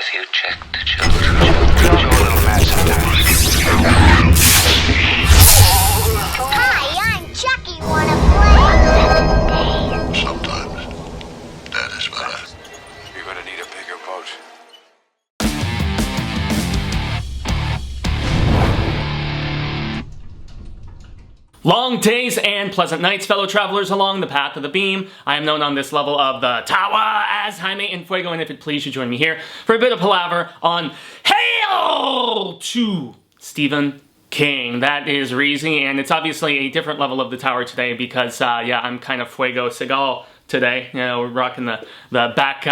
Have you checked the children? You're a little mad sometimes. Hi, I'm Chucky. Wanna play? Sometimes that is better. You're gonna need a bigger boat. Long days and pleasant nights, fellow travelers along the path of the beam. I am known on this level of the tower as Jaime and Fuego, and if it please you join me here for a bit of palaver on Hail to Stephen King. That is Reezy, and it's obviously a different level of the tower today because, yeah, I'm kind of Fuego Seagal today. You know, we're rocking the back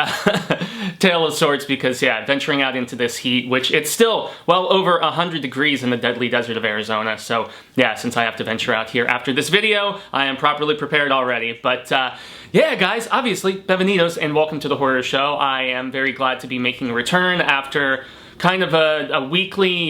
tail of sorts because, yeah, venturing out into this heat, which it's still well over 100 degrees in the deadly desert of Arizona. So, yeah, since I have to venture out here after this video, I am properly prepared already. But, yeah, guys, obviously, bienvenidos and welcome to the horror show. I am very glad to be making a return after kind of a weekly,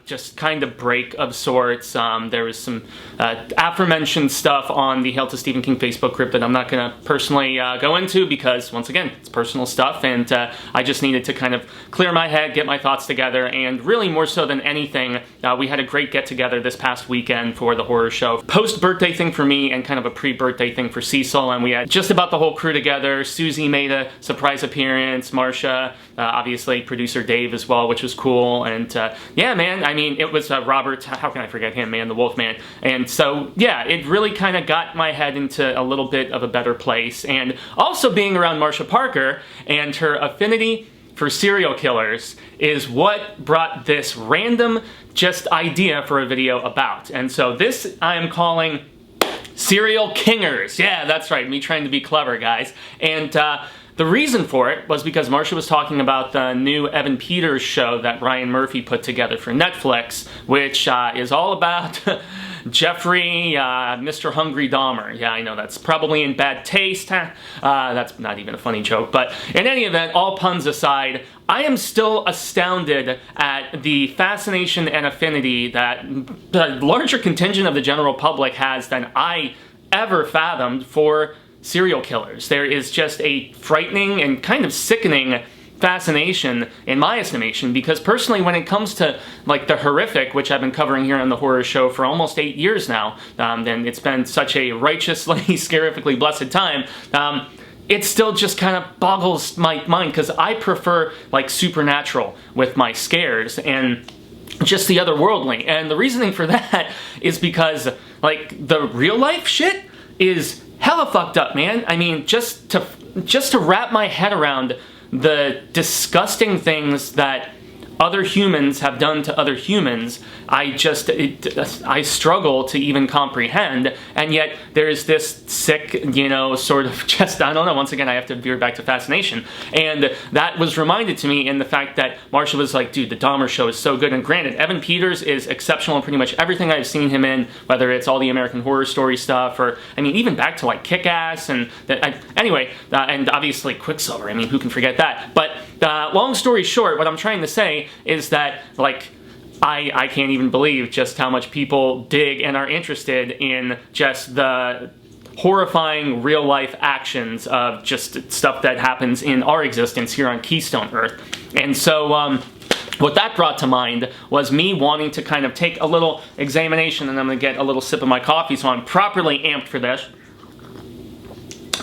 just kind of break of sorts. There was some aforementioned stuff on the Hail to Stephen King Facebook group that I'm not going to personally go into because, once again, it's personal stuff, and I just needed to kind of clear my head, get my thoughts together, and really more so than anything, we had a great get-together this past weekend for the horror show. Post-birthday thing for me and kind of a pre-birthday thing for Cecil, and we had just about the whole crew together. Susie made a surprise appearance, Marsha, obviously producer Dave as well, which was cool, and yeah, man, I mean, it was Robert, how can I forget him, man, the Wolfman, and so, yeah, it really kind of got my head into a little bit of a better place, and also being around Marsha Parker and her affinity for serial killers is what brought this random just idea for a video about, and so this I am calling Serial Kingers. Yeah, that's right, me trying to be clever, guys, and the reason for it was because Marsha was talking about the new Evan Peters show that Ryan Murphy put together for Netflix, which is all about Jeffrey, Mr. Hungry Dahmer. Yeah, I know that's probably in bad taste. That's not even a funny joke, but in any event, all puns aside, I am still astounded at the fascination and affinity that the larger contingent of the general public has than I ever fathomed for serial killers. There is just a frightening and kind of sickening fascination in my estimation, because personally when it comes to like the horrific, which I've been covering here on the horror show for almost 8 years now, and it's been such a righteously, scarifically blessed time, it still just kind of boggles my mind, because I prefer like supernatural with my scares and just the otherworldly, and the reasoning for that is because like the real life shit is hella fucked up, man. I mean, just to wrap my head around the disgusting things that other humans have done to other humans, I struggle to even comprehend, and yet there's this sick, you know, sort of just, I don't know, once again I have to veer back to fascination, and that was reminded to me in the fact that Marsha was like, dude, the Dahmer show is so good, and granted, Evan Peters is exceptional in pretty much everything I've seen him in, whether it's all the American Horror Story stuff, or, I mean, even back to like Kick-Ass, and anyway, and obviously Quicksilver, I mean, who can forget that, but long story short, what I'm trying to say is that, like, I can't even believe just how much people dig and are interested in just the horrifying real-life actions of just stuff that happens in our existence here on Keystone Earth. And so, what that brought to mind was me wanting to kind of take a little examination, and I'm going to get a little sip of my coffee so I'm properly amped for this.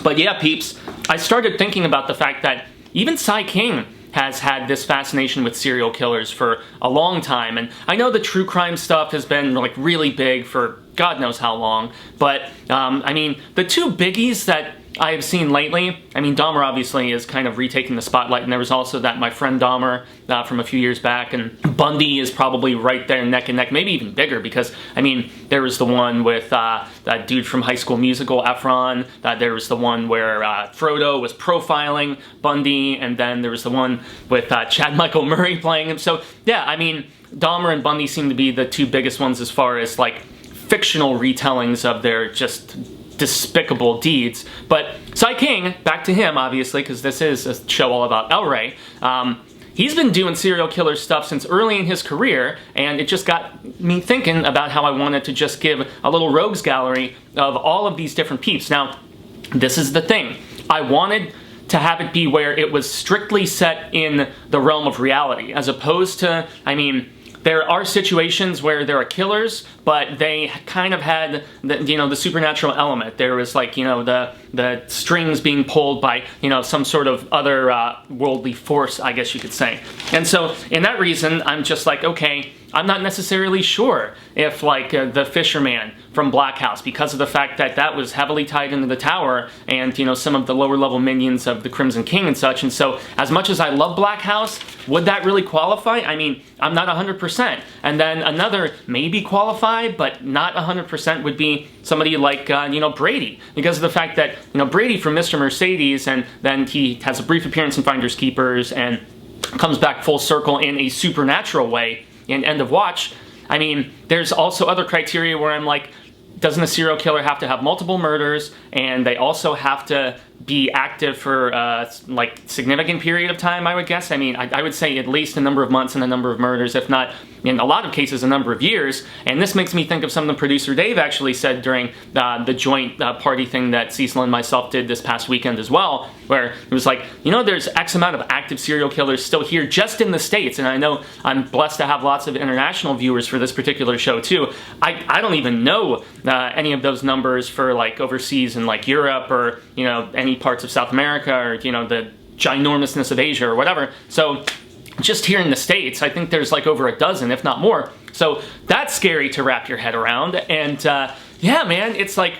But yeah, peeps, I started thinking about the fact that even Sai King has had this fascination with serial killers for a long time, and I know the true crime stuff has been like really big for God knows how long, but I mean, the two biggies that I have seen lately, I mean, Dahmer obviously is kind of retaking the spotlight, and there was also that My Friend Dahmer from a few years back, and Bundy is probably right there neck and neck, maybe even bigger, because, I mean, there was the one with that dude from High School Musical, Efron, there was the one where Frodo was profiling Bundy, and then there was the one with Chad Michael Murray playing him, so, yeah, I mean, Dahmer and Bundy seem to be the two biggest ones as far as, like, fictional retellings of their just despicable deeds. But Sai King, back to him, obviously, because this is a show all about El Rey, he's been doing serial killer stuff since early in his career, and it just got me thinking about how I wanted to just give a little rogues gallery of all of these different peeps. Now, this is the thing. I wanted to have it be where it was strictly set in the realm of reality, as opposed to, I mean, there are situations where there are killers, but they kind of had the supernatural element. There was like, the strings being pulled by, some sort of other worldly force, I guess you could say. And so, in that reason, I'm just like, okay, I'm not necessarily sure if like the fisherman from Black House, because of the fact that that was heavily tied into the tower and some of the lower level minions of the Crimson King and such. And so as much as I love Black House, would that really qualify? I mean, I'm not 100%. And then another maybe qualify, but not 100% would be somebody like, Brady, because of the fact that, Brady from Mr. Mercedes, and then he has a brief appearance in Finders Keepers and comes back full circle in a supernatural way in End of Watch. I mean, there's also other criteria where I'm like, doesn't a serial killer have to have multiple murders, and they also have to be active for like significant period of time, I would guess. I mean, I would say at least a number of months and a number of murders, if not, in a lot of cases, a number of years. And this makes me think of something producer Dave actually said during the joint party thing that Cecil and myself did this past weekend as well, where it was like, there's X amount of active serial killers still here just in the States, and I know I'm blessed to have lots of international viewers for this particular show too. I don't even know any of those numbers for like overseas in like Europe or, any parts of South America or, the ginormousness of Asia or whatever. So just here in the States, I think there's like over a dozen, if not more. So that's scary to wrap your head around. And yeah, man, it's like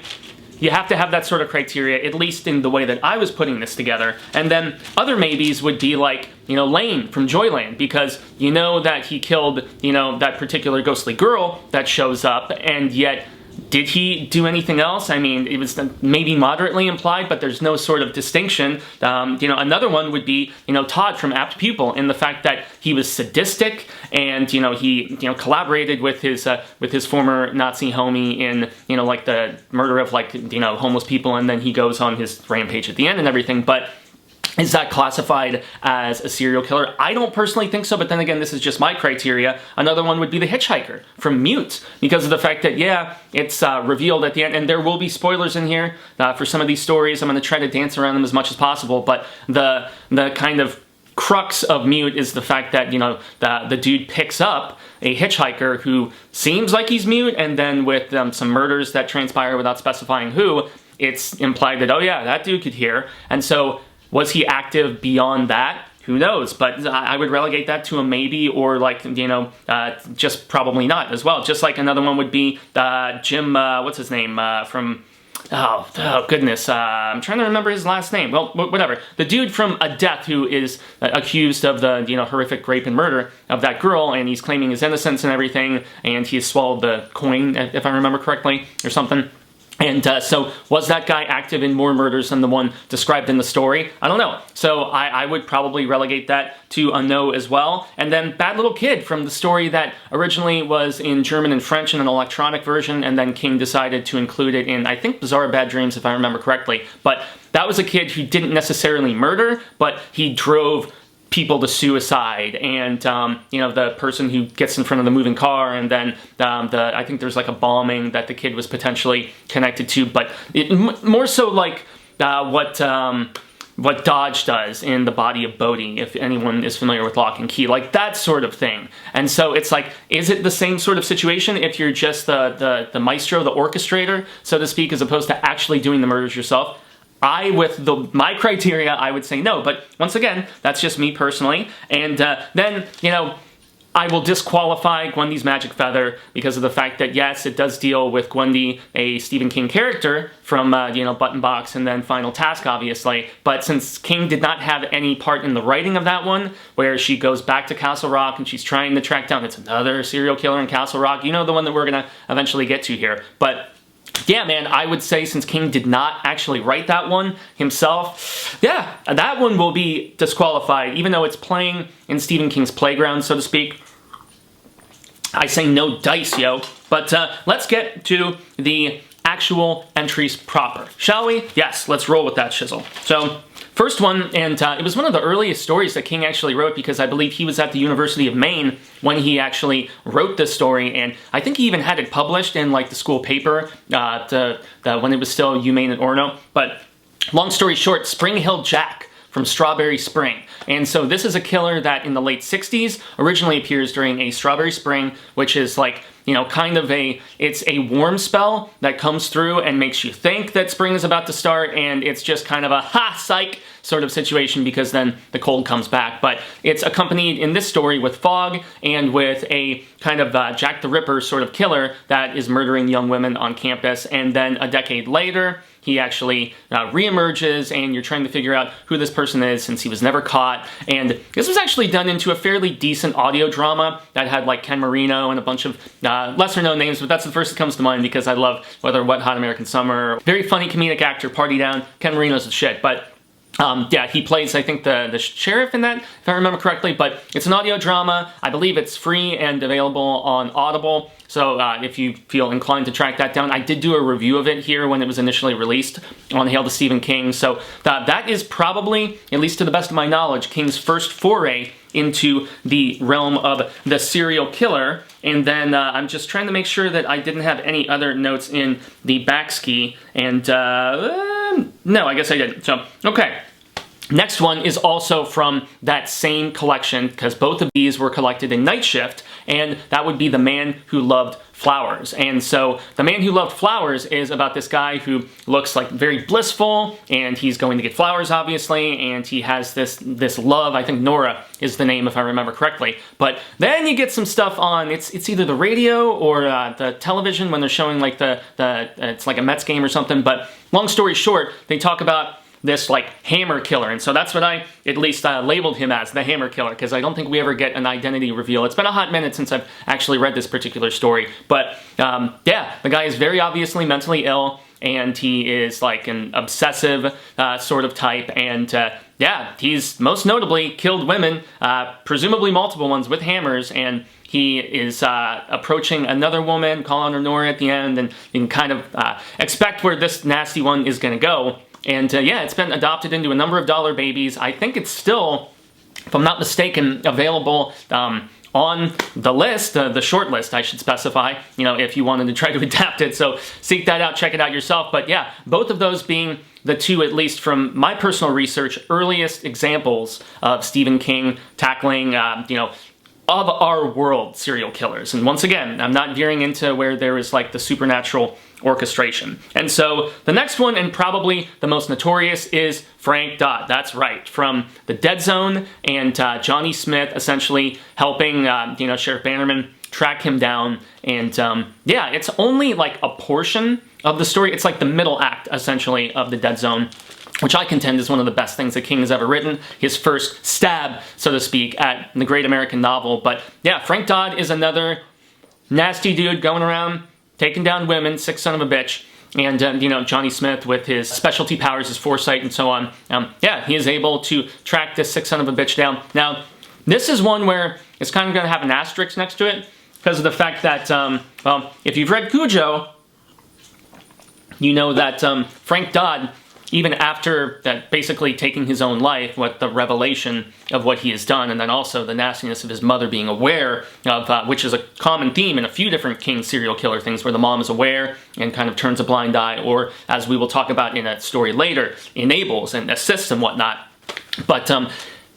you have to have that sort of criteria, at least in the way that I was putting this together. And then other maybes would be like, Lane from Joyland, because that he killed, that particular ghostly girl that shows up, and yet did he do anything else? I mean, it was maybe moderately implied, but there's no sort of distinction. Another one would be, Todd from Apt Pupil, in the fact that he was sadistic, and he collaborated with his former Nazi homie in like the murder of like homeless people, and then he goes on his rampage at the end and everything. But is that classified as a serial killer? I don't personally think so, but then again, this is just my criteria. Another one would be the hitchhiker from Mute, because of the fact that, yeah, it's revealed at the end, and there will be spoilers in here for some of these stories. I'm going to try to dance around them as much as possible, but the kind of crux of Mute is the fact that, the dude picks up a hitchhiker who seems like he's mute, and then with some murders that transpire without specifying who, it's implied that, oh yeah, that dude could hear. And so, was he active beyond that? Who knows? But I would relegate that to a maybe, or like, just probably not as well. Just like another one would be Jim, what's his name, from, oh goodness, I'm trying to remember his last name. Well, whatever. The dude from A Death who is accused of the, horrific rape and murder of that girl, and he's claiming his innocence and everything, and he has swallowed the coin, if I remember correctly, or something. And so, was that guy active in more murders than the one described in the story? I don't know. So, I would probably relegate that to a no as well. And then Bad Little Kid from the story that originally was in German and French in an electronic version, and then King decided to include it in, I think, Bizarre Bad Dreams, if I remember correctly. But that was a kid who didn't necessarily murder, but he drove people to suicide, and the person who gets in front of the moving car, and then I think there's like a bombing that the kid was potentially connected to, but more so like what Dodge does in The Body of Bodhi, if anyone is familiar with Lock and Key, like that sort of thing. And so it's like, is it the same sort of situation if you're just the maestro, the orchestrator, so to speak, as opposed to actually doing the murders yourself? With my criteria, I would say no, but once again, that's just me personally, and then, I will disqualify Gwendy's Magic Feather because of the fact that, yes, it does deal with Gwendy, a Stephen King character from, Button Box and then Final Task, obviously, but since King did not have any part in the writing of that one, where she goes back to Castle Rock and she's trying to track down, it's another serial killer in Castle Rock, the one that we're going to eventually get to here, but yeah, man, I would say since King did not actually write that one himself, yeah, that one will be disqualified, even though it's playing in Stephen King's playground, so to speak. I say no dice, yo. But let's get to the actual entries proper, shall we? Yes, let's roll with that shizzle. So, first one, and it was one of the earliest stories that King actually wrote, because I believe he was at the University of Maine when he actually wrote this story, and I think he even had it published in like the school paper when it was still UMaine at Orono. But long story short, Spring Hill Jack from Strawberry Spring. And so this is a killer that in the late 60s originally appears during a Strawberry Spring, which is like, kind of it's a warm spell that comes through and makes you think that spring is about to start, and it's just kind of a psych sort of situation because then the cold comes back. But it's accompanied in this story with fog and with a kind of Jack the Ripper sort of killer that is murdering young women on campus, and then a decade later, he actually reemerges, and you're trying to figure out who this person is since he was never caught. And this was actually done into a fairly decent audio drama that had like Ken Marino and a bunch of lesser known names, but that's the first that comes to mind because I love Wet Hot American Summer. Very funny comedic actor, Party Down. Ken Marino's the shit, but yeah, he plays, I think, the sheriff in that, if I remember correctly, but it's an audio drama. I believe it's free and available on Audible, so if you feel inclined to track that down. I did do a review of it here when it was initially released on Hail to Stephen King, so that is probably, at least to the best of my knowledge, King's first foray into the realm of the serial killer. And then I'm just trying to make sure that I didn't have any other notes in the backski, and no, I guess I didn't. So, okay. Next one is also from that same collection, because both of these were collected in Night Shift, and that would be The Man Who Loved Flowers. And so The Man Who Loved Flowers is about this guy who looks like very blissful, and he's going to get flowers, obviously, and he has this love. I think Nora is the name, if I remember correctly. But then you get some stuff on, it's either the radio or the television when they're showing like it's like a Mets game or something. But long story short, they talk about this like hammer killer, and so that's what I at least labeled him as, the hammer killer, because I don't think we ever get an identity reveal. It's been a hot minute since I've actually read this particular story, but yeah, the guy is very obviously mentally ill, and he is like an obsessive sort of type, and yeah, he's most notably killed women, presumably multiple ones, with hammers, and he is approaching another woman, calling her Nora at the end, and you can kind of expect where this nasty one is going to go. And yeah, it's been adopted into a number of dollar babies. I think it's still, if I'm not mistaken, available on the list, the short list, I should specify, if you wanted to try to adapt it. So seek that out, check it out yourself. But yeah, both of those being the two, at least from my personal research, earliest examples of Stephen King tackling, of our world serial killers. And once again, I'm not veering into where there is like the supernatural orchestration. And so the next one, and probably the most notorious, is Frank Dodd. That's right, from The Dead Zone, and Johnny Smith essentially helping Sheriff Bannerman track him down. And yeah, it's only like a portion of the story. It's like the middle act essentially of The Dead Zone, which I contend is one of the best things that King has ever written. His first stab, so to speak, at the great American novel. But yeah, Frank Dodd is another nasty dude going around taking down women, sick son of a bitch. And, Johnny Smith, with his specialty powers, his foresight, and so on, yeah, he is able to track this sick son of a bitch down. Now, this is one where it's kind of going to have an asterisk next to it, because of the fact that, well, if you've read Cujo, you know that Frank Dodd, even after that, basically taking his own life, with the revelation of what he has done, and then also the nastiness of his mother being aware of, which is a common theme in a few different King serial killer things, where the mom is aware and kind of turns a blind eye, or, as we will talk about in a story later, enables and assists and whatnot. But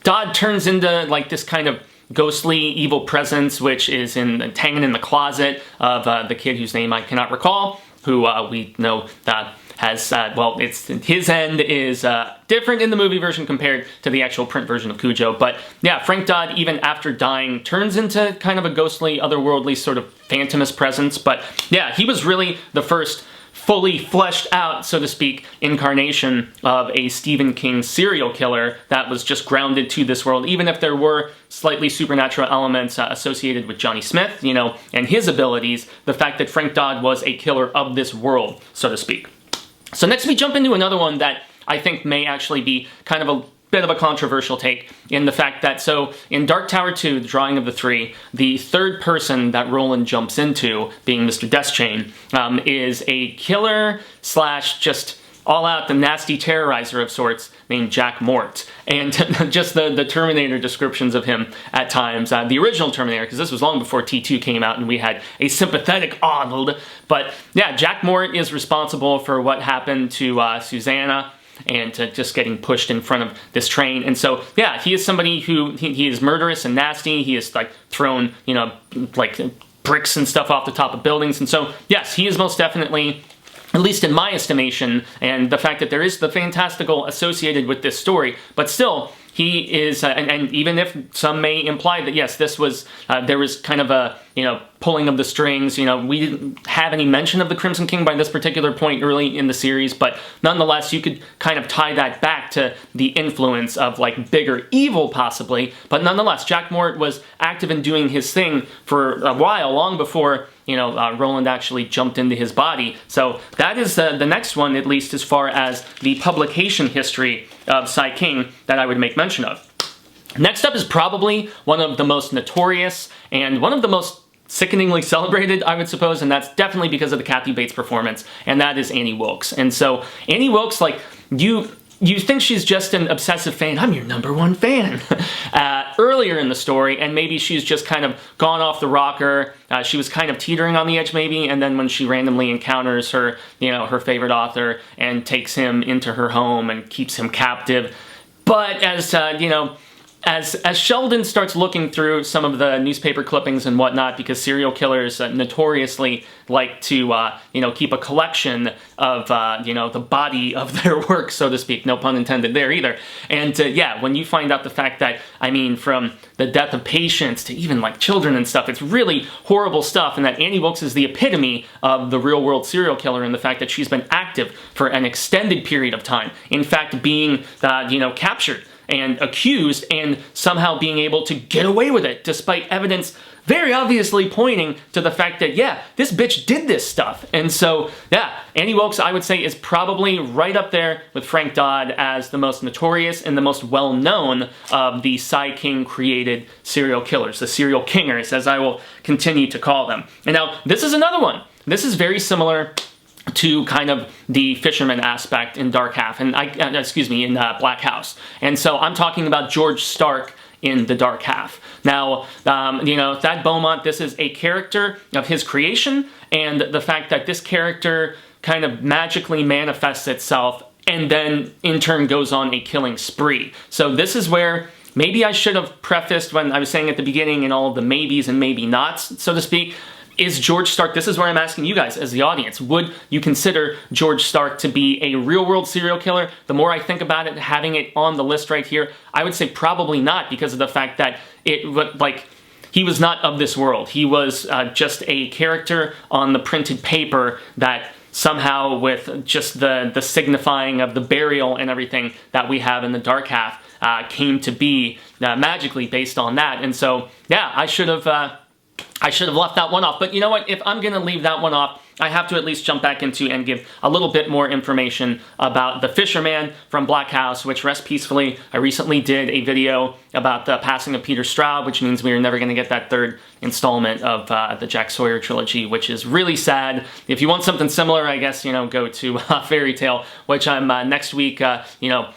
Dodd turns into like this kind of ghostly evil presence, which is hanging in the closet of the kid whose name I cannot recall, who we know that has, well, his end is different in the movie version compared to the actual print version of Cujo. But yeah, Frank Dodd, even after dying, turns into kind of a ghostly, otherworldly sort of phantomous presence. But yeah, he was really the first fully fleshed out, so to speak, incarnation of a Stephen King serial killer that was just grounded to this world, even if there were slightly supernatural elements associated with Johnny Smith, and his abilities. The fact that Frank Dodd was a killer of this world, so to speak. So next we jump into another one that I think may actually be kind of a bit of a controversial take, in the fact that, so in Dark Tower 2, the Drawing of the Three, the third person that Roland jumps into, being Mr. Deschain, is a killer slash just all-out the nasty terrorizer of sorts named Jack Mort. And just the Terminator descriptions of him at times, the original Terminator, because this was long before T2 came out and we had a sympathetic Arnold. But yeah, Jack Mort is responsible for what happened to Susanna and to just getting pushed in front of this train. And so, yeah, he is somebody who, he is murderous and nasty. He is, like, thrown, you know, like, bricks and stuff off the top of buildings. And so, yes, he is most definitely, at least in my estimation, and the fact that there is the fantastical associated with this story, but still, he is, and even if some may imply that, yes, this was, there was kind of a, you know, pulling of the strings, you know, we didn't have any mention of the Crimson King by this particular point early in the series, but nonetheless, you could kind of tie that back to the influence of, like, bigger evil, possibly, but nonetheless, Jack Mort was active in doing his thing for a while, long before, you know, Roland actually jumped into his body. So that is the next one, at least as far as the publication history of Sai King that I would make mention of. Next up is probably one of the most notorious and one of the most sickeningly celebrated, I would suppose, and that's definitely because of the Kathy Bates performance, and that is Annie Wilkes. And so Annie Wilkes, like, you think she's just an obsessive fan. I'm your #1 fan. Earlier in the story, and maybe she's just kind of gone off the rocker. She was kind of teetering on the edge, maybe, and then when she randomly encounters her, you know, her favorite author and takes him into her home and keeps him captive. But as, you know, as Sheldon starts looking through some of the newspaper clippings and whatnot, because serial killers notoriously like to, you know, keep a collection of, you know, the body of their work, so to speak. No pun intended there either. And, yeah, when you find out the fact that, I mean, from the death of patients to even, like, children and stuff, it's really horrible stuff, and that Annie Wilkes is the epitome of the real-world serial killer, and the fact that she's been active for an extended period of time. In fact, being, you know, captured and accused, and somehow being able to get away with it, despite evidence very obviously pointing to the fact that, yeah, this bitch did this stuff. And so, yeah, Annie Wilkes, I would say, is probably right up there with Frank Dodd as the most notorious and the most well-known of the Sai King-created serial killers, the serial kingers, as I will continue to call them. And now, this is another one. This is very similar to kind of the fisherman aspect in Dark Half, and in Black House. And so I'm talking about George Stark in the Dark Half. Now, you know, Thad Beaumont, this is a character of his creation, and the fact that this character kind of magically manifests itself and then in turn goes on a killing spree. So this is where maybe I should have prefaced when I was saying at the beginning and all of the maybes and maybe nots, so to speak. Is George Stark, this is where I'm asking you guys as the audience, would you consider George Stark to be a real-world serial killer? The more I think about it, having it on the list right here, I would say probably not, because of the fact that he was not of this world. He was just a character on the printed paper that somehow, with just the signifying of the burial and everything that we have in the Dark Half, came to be magically based on that. And so, yeah, I should have left that one off, but you know what? If I'm gonna leave that one off, I have to at least jump back into and give a little bit more information about the Fisherman from Black House, which, rest peacefully, I recently did a video about the passing of Peter Straub, which means we are never gonna get that third installment of the Jack Sawyer trilogy, which is really sad. If you want something similar, I guess, you know, go to Fairy Tale, which I'm next week, you know,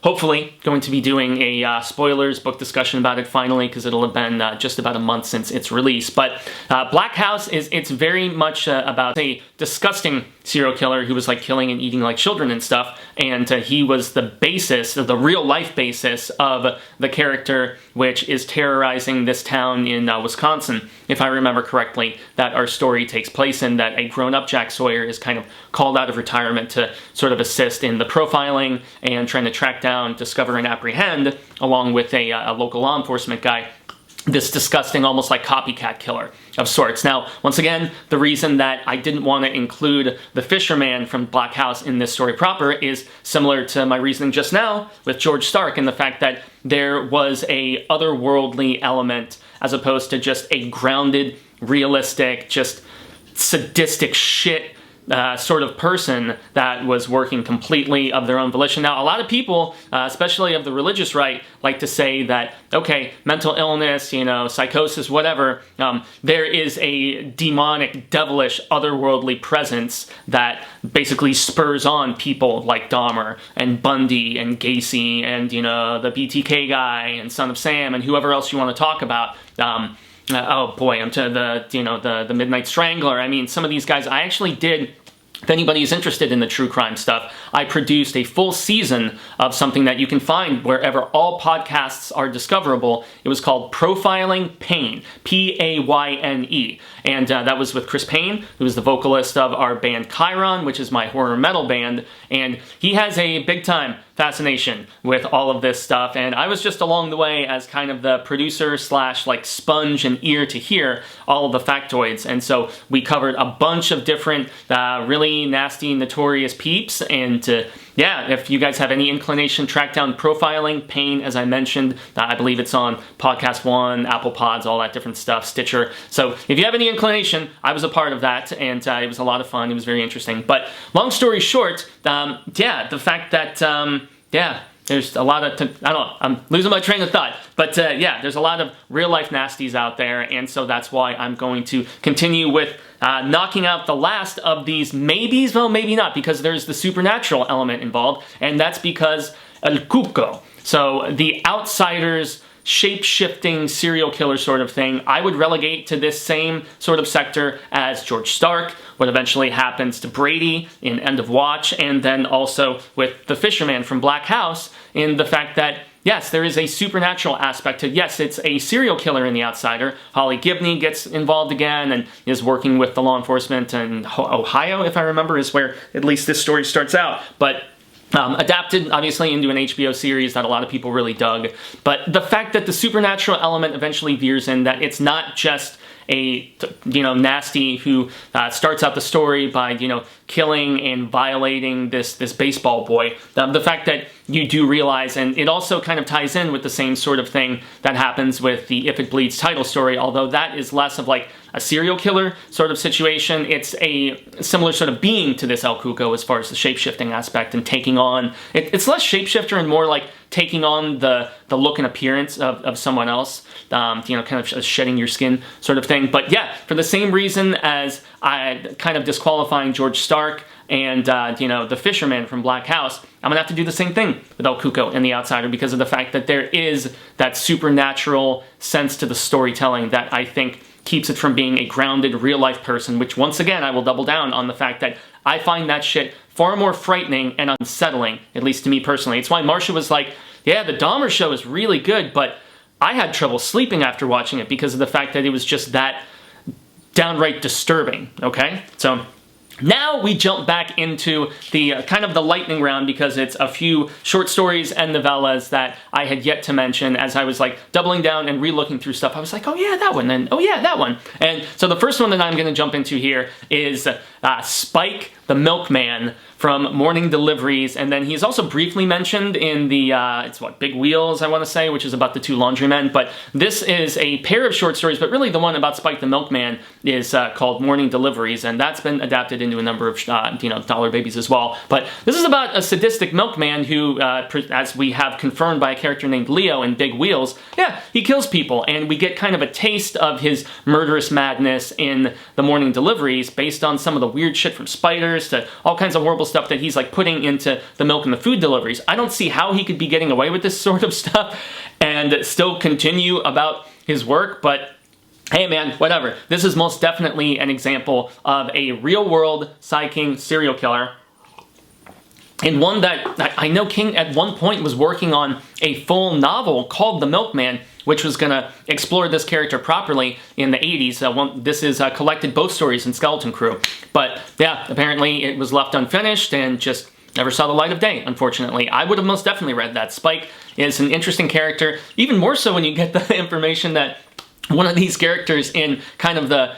hopefully going to be doing a spoilers book discussion about it finally, because it'll have been just about a month since its release. But Black House it's very much about a disgusting serial killer who was, like, killing and eating like children and stuff, and he was the basis, the real life basis of the character which is terrorizing this town in Wisconsin, if I remember correctly, that our story takes place in, that a grown-up Jack Sawyer is kind of called out of retirement to sort of assist in the profiling and trying to track down, discover, and apprehend, along with a local law enforcement guy, this disgusting, almost like copycat killer of sorts. Now, once again, the reason that I didn't want to include the Fisherman from Black House in this story proper is similar to my reasoning just now with George Stark, and the fact that there was a otherworldly element as opposed to just a grounded, realistic, just sadistic shit sort of person that was working completely of their own volition. Now, a lot of people, especially of the religious right, like to say that, okay, mental illness, you know, psychosis, whatever, there is a demonic, devilish, otherworldly presence that basically spurs on people like Dahmer and Bundy and Gacy and, you know, the BTK guy and Son of Sam and whoever else you want to talk about. Oh boy, I'm to the Midnight Strangler. I mean, some of these guys, I actually did if anybody is interested in the true crime stuff, I produced a full season of something that you can find wherever all podcasts are discoverable. It was called Profiling Payne, P-A-Y-N-E. And that was with Chris Payne, who is the vocalist of our band Chiron, which is my horror metal band. And he has a big time fascination with all of this stuff. And I was just along the way as kind of the producer slash like sponge and ear to hear all of the factoids. And so we covered a bunch of different really nasty, notorious peeps. And yeah, if you guys have any inclination, track down Profiling Payne, as I mentioned. I believe it's on Podcast One, Apple Pods, all that different stuff, Stitcher. So if you have any inclination, I was a part of that, and it was a lot of fun. It was very interesting. But long story short, yeah, the fact that, yeah, there's a lot of, I don't know, I'm losing my train of thought. But yeah, there's a lot of real life nasties out there, and so that's why I'm going to continue with knocking out the last of these maybes. Well, maybe not, because there's the supernatural element involved, and that's because El Cuco. So the outsiders, shape-shifting serial killer sort of thing, I would relegate to this same sort of sector as George Stark, what eventually happens to Brady in End of Watch, and then also with the fisherman from Black House, in the fact that yes, there is a supernatural aspect to, yes, it's a serial killer in The Outsider. Holly Gibney gets involved again and is working with the law enforcement in Ohio, if I remember, is where at least this story starts out. But adapted, obviously, into an HBO series that a lot of people really dug. But the fact that the supernatural element eventually veers in, that it's not just a, nasty who starts out the story by, killing and violating this baseball boy. The fact that you do realize, and it also kind of ties in with the same sort of thing that happens with the If It Bleeds title story, although that is less of like a serial killer sort of situation. It's a similar sort of being to this El Cuco as far as the shape-shifting aspect and taking on, it's less shapeshifter and more like taking on the look and appearance of someone else, kind of shedding your skin sort of thing. But yeah, for the same reason as I kind of disqualifying George Stark and, the fisherman from Black House, I'm going to have to do the same thing with El Cuco and The Outsider because of the fact that there is that supernatural sense to the storytelling that I think keeps it from being a grounded real-life person, which once again, I will double down on the fact that I find that shit far more frightening and unsettling, at least to me personally. It's why Marcia was like, yeah, the Dahmer show is really good, but I had trouble sleeping after watching it because of the fact that it was just that downright disturbing, okay? So now we jump back into the kind of the lightning round because it's a few short stories and novellas that I had yet to mention as I was like doubling down and re-looking through stuff. I was like, oh yeah, that one, and oh yeah, that one. And so the first one that I'm going to jump into here is Spike the Milkman from Morning Deliveries, and then he's also briefly mentioned in the, Big Wheels, I want to say, which is about the two laundrymen, but this is a pair of short stories, but really the one about Spike the Milkman is called Morning Deliveries, and that's been adapted into a number of, dollar babies as well. But this is about a sadistic milkman who, as we have confirmed by a character named Leo in Big Wheels, yeah, he kills people, and we get kind of a taste of his murderous madness in the Morning Deliveries based on some of the weird shit from spiders to all kinds of horrible stuff that he's like putting into the milk and the food deliveries. I don't see how he could be getting away with this sort of stuff and still continue about his work, but hey man, whatever. This is most definitely an example of a real-world psyching serial killer, and one that I know King at one point was working on a full novel called The Milkman, which was going to explore this character properly in the 80s. This is collected both stories in Skeleton Crew. But yeah, apparently it was left unfinished and just never saw the light of day, unfortunately. I would have most definitely read that. Spike is an interesting character, even more so when you get the information that one of these characters in kind of the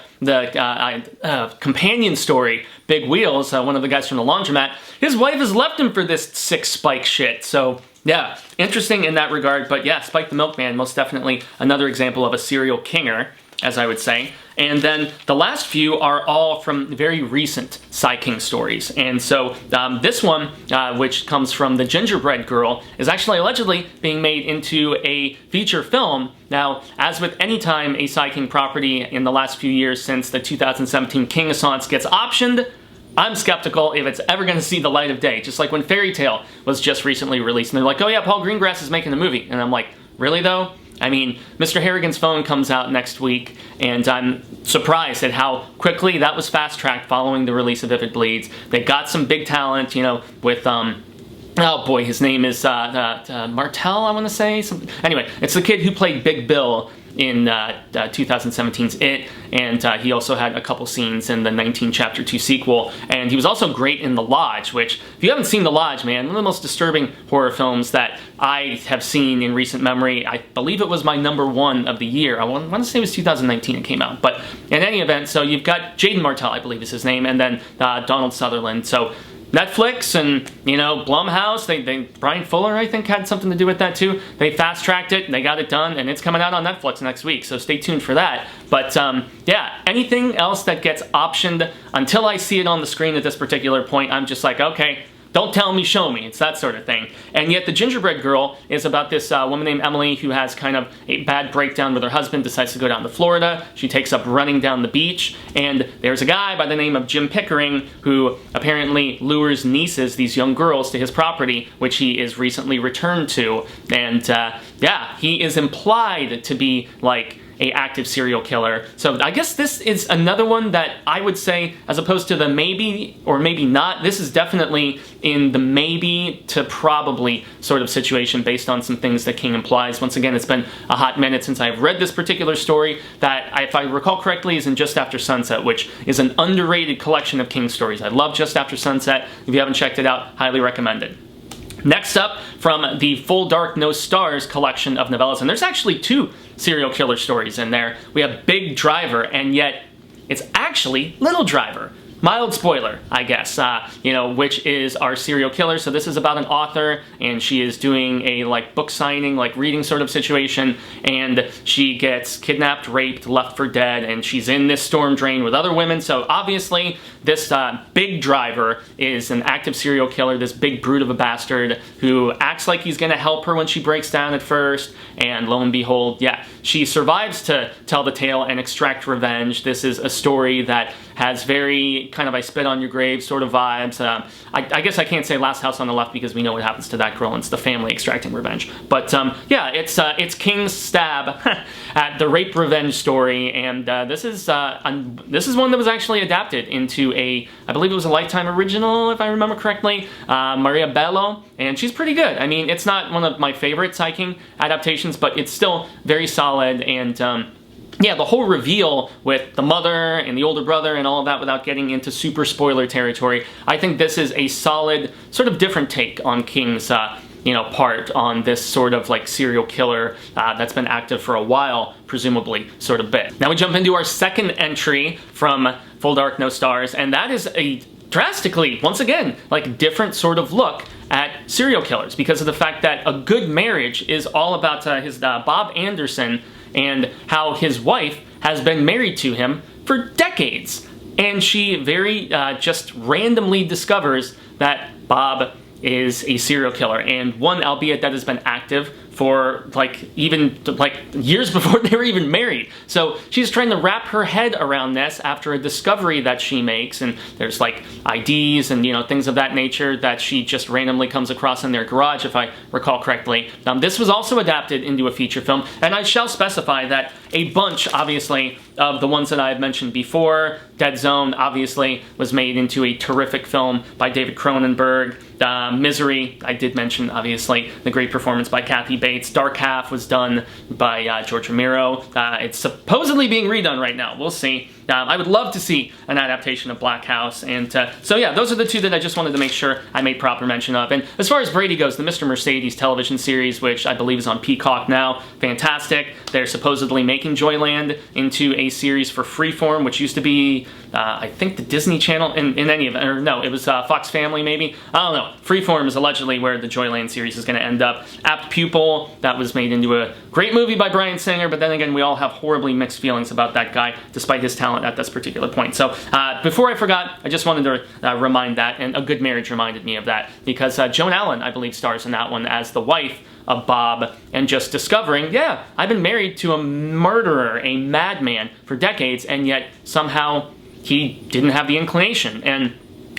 companion story, Big Wheels, one of the guys from the laundromat, his wife has left him for this sick Spike shit. So yeah, interesting in that regard. But yeah, Spike the Milkman, most definitely another example of a serial kinger, as I would say. And then the last few are all from very recent psyching stories. And so this one, which comes from the Gingerbread Girl, is actually allegedly being made into a feature film. Now, as with any time a psyching property in the last few years since the 2017 King Assance gets optioned, I'm skeptical if it's ever going to see the light of day. Just like when Fairy Tale was just recently released, and they're like, oh yeah, Paul Greengrass is making the movie. And I'm like, really though? I mean, Mr. Harrigan's Phone comes out next week, and I'm surprised at how quickly that was fast-tracked following the release of If It Bleeds. They got some big talent, you know, with, oh boy, his name is Martell, I want to say. Anyway, it's the kid who played Big Bill in 2017's It, and he also had a couple scenes in the 19 Chapter 2 sequel, and he was also great in The Lodge, which, if you haven't seen The Lodge, man, one of the most disturbing horror films that I have seen in recent memory. I believe it was my #1 of the year. I want to say it was 2019 it came out, but in any event, so you've got Jaden Martell, I believe is his name, and then Donald Sutherland. So Netflix and, you know, Blumhouse, Brian Fuller, I think, had something to do with that too. They fast-tracked it, they got it done, and it's coming out on Netflix next week, so stay tuned for that. But, yeah, anything else that gets optioned, until I see it on the screen at this particular point, I'm just like, okay, don't tell me, show me. It's that sort of thing. And yet the Gingerbread Girl is about this woman named Emily who has kind of a bad breakdown with her husband, decides to go down to Florida. She takes up running down the beach, and there's a guy by the name of Jim Pickering who apparently lures nieces, these young girls, to his property, which he is recently returned to. And yeah, he is implied to be like a active serial killer. So I guess this is another one that I would say, as opposed to the maybe or maybe not, this is definitely in the maybe to probably sort of situation based on some things that King implies. Once again, it's been a hot minute since I've read this particular story that, if I recall correctly, is in Just After Sunset, which is an underrated collection of King stories. I love Just After Sunset. If you haven't checked it out, highly recommend it. Next up, from the Full Dark No Stars collection of novellas, and there's actually 2 serial killer stories in there. We have Big Driver, and yet it's actually Little Driver. Mild spoiler, I guess, you know, which is our serial killer. So this is about an author, and she is doing a, like, book signing, like, reading sort of situation, and she gets kidnapped, raped, left for dead, and she's in this storm drain with other women. So obviously, this Big Driver is an active serial killer, this big brute of a bastard who acts like he's gonna help her when she breaks down at first, and lo and behold, yeah, she survives to tell the tale and extract revenge. This is a story that has very kind of I spit on your grave sort of vibes. I guess I can't say Last House on the Left because we know what happens to that girl, and it's the family extracting revenge. But yeah, it's King's stab at the rape revenge story, and this is one that was actually adapted into I believe it was a Lifetime original, if I remember correctly, Maria Bello, and she's pretty good. I mean, it's not one of my favorite King adaptations, but it's still very solid, and yeah, the whole reveal with the mother and the older brother and all of that, without getting into super spoiler territory, I think this is a solid, sort of different take on King's you know, part on this sort of like serial killer that's been active for a while, presumably, sort of bit. Now we jump into our second entry from Full Dark No Stars, and that is a drastically, once again, like different sort of look at serial killers, because of the fact that A Good Marriage is all about his Bob Anderson and how his wife has been married to him for decades. And she very just randomly discovers that Bob is a serial killer, and one, albeit that has been active for even years before they were even married. So she's trying to wrap her head around this after a discovery that she makes, and there's like IDs and, you know, things of that nature that she just randomly comes across in their garage, if I recall correctly. This was also adapted into a feature film, and I shall specify that a bunch, obviously, of the ones that I have mentioned before, Dead Zone, obviously, was made into a terrific film by David Cronenberg. Misery, I did mention, obviously, the great performance by Kathy Bates. Dark Half was done by George Romero. It's supposedly being redone right now. We'll see. I would love to see an adaptation of Black House, and so yeah, those are the 2 that I just wanted to make sure I made proper mention of. And as far as Brady goes, the Mr. Mercedes television series, which I believe is on Peacock now, fantastic. They're supposedly making Joyland into a series for Freeform, which used to be, I think, the Disney Channel, in any event, or no, it was Fox Family maybe? I don't know. Freeform is allegedly where the Joyland series is going to end up. Apt Pupil, that was made into a great movie by Bryan Singer, but then again, we all have horribly mixed feelings about that guy, despite his talent at this particular point. So before I forgot, I just wanted to remind that, and A Good Marriage reminded me of that, because Joan Allen, I believe, stars in that one as the wife of Bob, and just discovering, yeah, I've been married to a murderer, a madman, for decades, and yet somehow he didn't have the inclination. And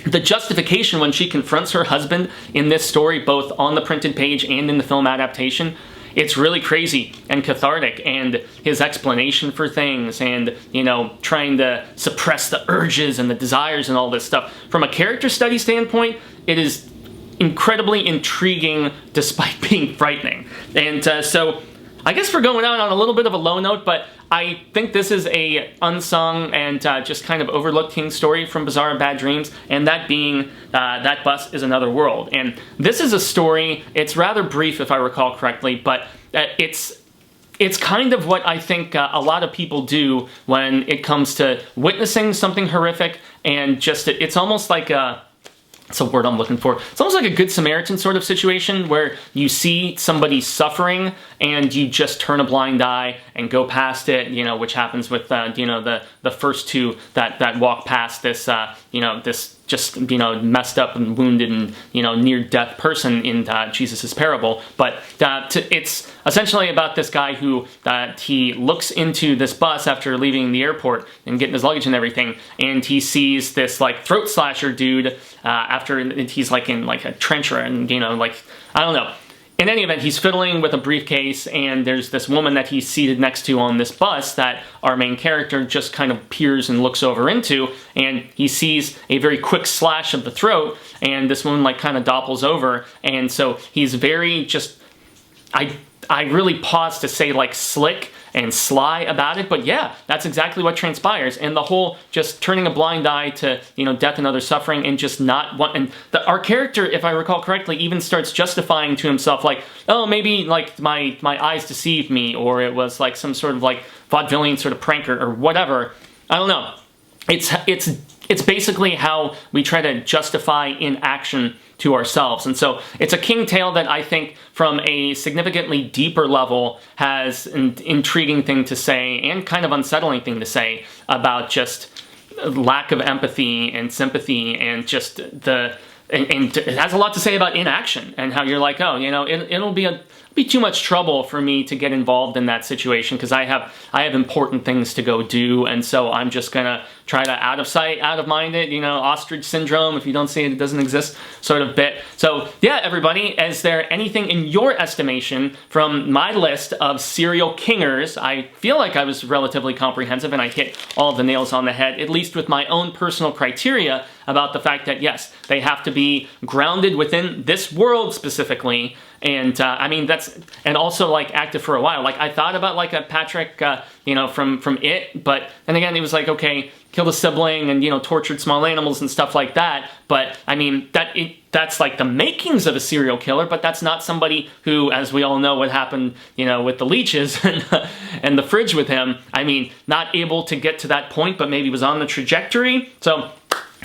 the justification when she confronts her husband in this story, both on the printed page and in the film adaptation, it's really crazy and cathartic, and his explanation for things, and, you know, trying to suppress the urges and the desires and all this stuff. From a character study standpoint, it is incredibly intriguing despite being frightening. And so I guess we're going out on a little bit of a low note, but I think this is a unsung and just kind of overlooked king story from Bizarre Bad Dreams, and that being That Bus is Another World. And this is a story, it's rather brief if I recall correctly, but it's kind of what I think a lot of people do when it comes to witnessing something horrific, and just it's almost like it's a word I'm looking for. It's almost like a Good Samaritan sort of situation where you see somebody suffering and you just turn a blind eye and go past it, you know, which happens with, you know, the first two that walk past this, you know, this just, you know, messed up and wounded and, you know, near-death person in Jesus' parable. But it's essentially about this guy who he looks into this bus after leaving the airport and getting his luggage and everything, and he sees this, like, throat slasher dude after he's, like, in, like, a trench or, and, you know, like, I don't know. In any event, he's fiddling with a briefcase, and there's this woman that he's seated next to on this bus that our main character just kind of peers and looks over into, and he sees a very quick slash of the throat, and this woman, like, kind of doppels over, and so he's very just, I really pause to say, like, slick and sly about it, but yeah, that's exactly what transpires. And the whole just turning a blind eye to, you know, death and other suffering, and just not want, and our character, if I recall correctly, even starts justifying to himself, like, oh, maybe, like, my eyes deceived me, or it was, like, some sort of, like, vaudevillian sort of pranker, or whatever. I don't know. It's basically how we try to justify inaction to ourselves. And so it's a king tale that I think from a significantly deeper level has an intriguing thing to say, and kind of unsettling thing to say about just lack of empathy and sympathy, and just and it has a lot to say about inaction, and how you're like, oh, you know, it'll be too much trouble for me to get involved in that situation because I have important things to go do, and so I'm just gonna try to out of sight, out of mind it, you know, ostrich syndrome, if you don't see it, it doesn't exist sort of bit. So yeah, everybody, is there anything in your estimation from my list of serial kingers? I feel like I was relatively comprehensive and I hit all of the nails on the head, at least with my own personal criteria about the fact that yes, they have to be grounded within this world specifically. And I mean, and also like active for a while. Like I thought about like a Patrick, you know, from It, but then again, it was like, okay, killed a sibling and, you know, tortured small animals and stuff like that. But I mean, that's like the makings of a serial killer, but that's not somebody who, as we all know what happened, you know, with the leeches and the fridge with him. I mean, not able to get to that point, but maybe was on the trajectory. So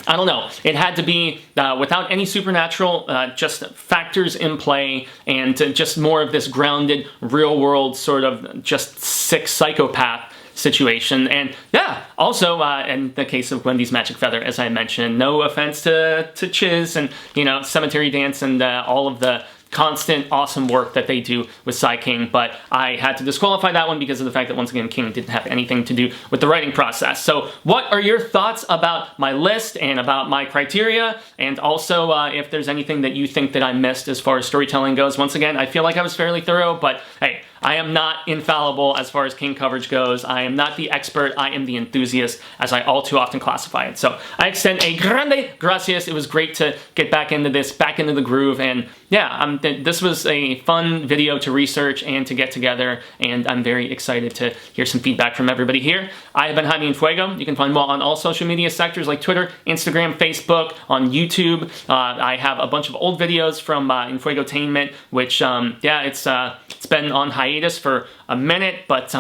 I don't know. It had to be without any supernatural, just factors in play, and just more of this grounded, real-world sort of just sick psychopath situation. And yeah, also in the case of Wendy's Magic Feather, as I mentioned, no offense to Chiz and, you know, Cemetery Dance and all of the constant awesome work that they do with Sai King, but I had to disqualify that one because of the fact that, once again, King didn't have anything to do with the writing process. So what are your thoughts about my list and about my criteria? And also if there's anything that you think that I missed as far as storytelling goes. Once again, I feel like I was fairly thorough, but hey, I am not infallible as far as King coverage goes. I am not the expert, I am the enthusiast, as I all too often classify it. So I extend a grande gracias. It was great to get back into this, back into the groove, and yeah, this was a fun video to research and to get together, and I'm very excited to hear some feedback from everybody here. I have been Jaime and Fuego. You can find me on all social media sectors like Twitter, Instagram, Facebook, on YouTube. I have a bunch of old videos from Infuegotainment, which, yeah, it's been on hiatus for a minute, but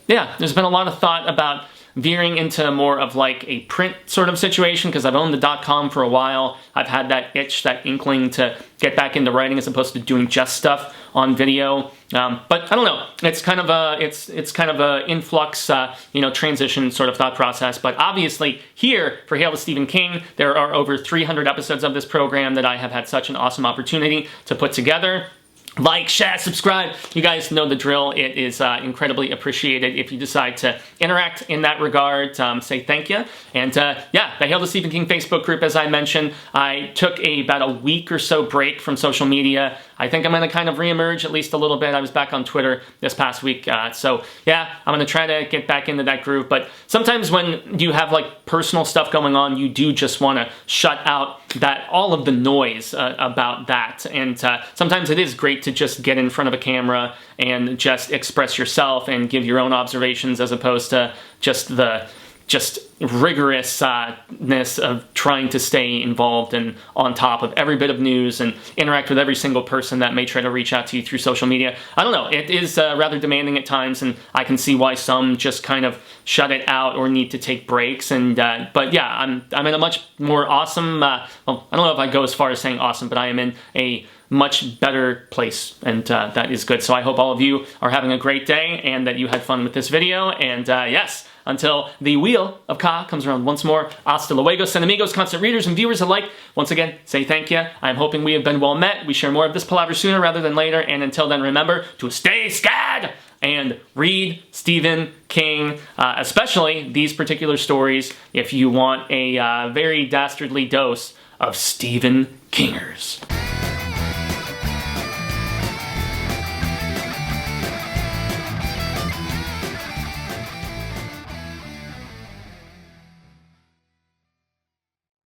yeah, there's been a lot of thought about veering into more of like a print sort of situation, because I've owned the .com for a while. I've had that itch, that inkling to get back into writing as opposed to doing just stuff on video. But I don't know. It's kind of a influx, you know, transition sort of thought process. But obviously here for Hail to Stephen King, there are over 300 episodes of this program that I have had such an awesome opportunity to put together. Like, share, subscribe. You guys know the drill. It is incredibly appreciated if you decide to interact in that regard. Say thank you. And yeah, the Hail to Stephen King Facebook group, as I mentioned, I took about a week or so break from social media. I think I'm going to kind of reemerge at least a little bit. I was back on Twitter this past week, so yeah, I'm going to try to get back into that groove. But sometimes when you have like personal stuff going on, you do just want to shut out all of the noise about that. And sometimes it is great to just get in front of a camera and just express yourself and give your own observations, as opposed to just the rigorousness of trying to stay involved and on top of every bit of news and interact with every single person that may try to reach out to you through social media. I don't know, it is rather demanding at times, and I can see why some just kind of shut it out or need to take breaks. And but yeah, I'm in a much more awesome, well, I don't know if I go as far as saying awesome, but I am in a much better place, and that is good. So I hope all of you are having a great day and that you had fun with this video. And yes, until the wheel of Ka comes around once more, hasta luego, San Amigos, constant readers and viewers alike. Once again, say thank you. I'm hoping we have been well met. We share more of this palaver sooner rather than later. And until then, remember to stay scad and read Stephen King, especially these particular stories, if you want a very dastardly dose of Stephen Kingers.